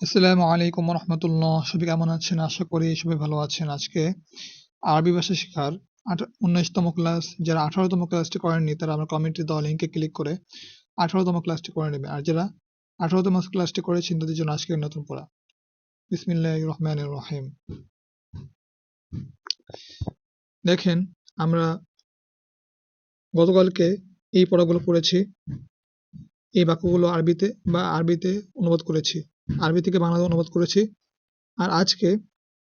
আসসালামু আলাইকুম রহমতুল্লাহ। সবাই কেমন আছেন? আশা করি সবাই ভালো আছেন। আজকে আরবি ভাষা শেখার 19তম ক্লাস, যারা 18তম ক্লাসটি করেননি তারা আমার কমেন্টে দেওয়া লিঙ্কে ক্লিক করে 18তম ক্লাসটি করে নেবেন, আর যারা 18তম ক্লাসটি করেছেন তাদের জন্য আজকের নতুন পড়া। বিসমিল্লাহির রহমানির রহিম। দেখেন, আমরা গতকালকে এই পড়াগুলো পড়েছি, এই বাক্যগুলো আরবিতে অনুবাদ করেছি, আরবি থেকে বাংলাতে অনুবাদ করেছি। আর আজকে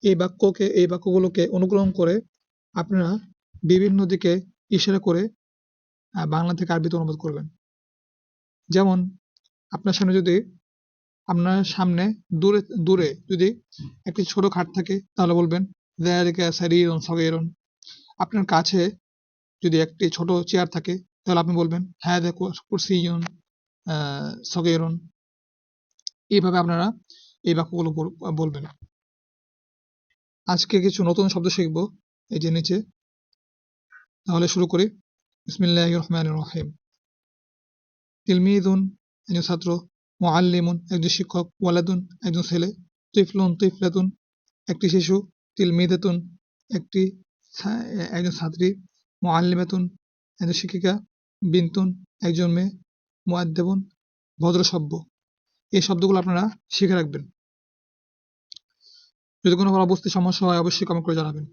এই বাক্যগুলোকে অনুকরণ করে আপনারা বিভিন্ন দিকে ইশারা করে বাংলা থেকে আরবিতে অনুবাদ করবেন। যেমন আপনার সামনে দূরে দূরে যদি একটি ছোট খাট থাকে তাহলে বলবেন যালিকা সারিরুন সগীরুন। আপনার কাছে যদি একটি ছোট চেয়ার থাকে তাহলে আপনি বলবেন হাযা কুরসিয়্যুন সগীরুন। এইভাবে আপনারা এই বাক্যগুলো বলবেন। আজকে কিছু নতুন শব্দ শিখব এই যে নিচে। তাহলে শুরু করি। বিসমিল্লাহির রহমানির রহিম। তিলমিযুন একজন ছাত্র, মুআল্লিমুন একজন শিক্ষক, ওয়ালাদুন একজন ছেলে, তিফলুন তিফলাতুন একটি শিশু, তিলমিদাতুন একজন ছাত্রী, মুআল্লিমাতুন একজন শিক্ষিকা, বিনতুন একজন মেয়ে, মুআদ্দাবুন ভদ্র সভ্য। এই শব্দগুলো আপনারা শিখে রাখবেন। যদি কোনো বুঝতে সমস্যা হয় অবশ্যই কমেন্ট করে জানাবেন।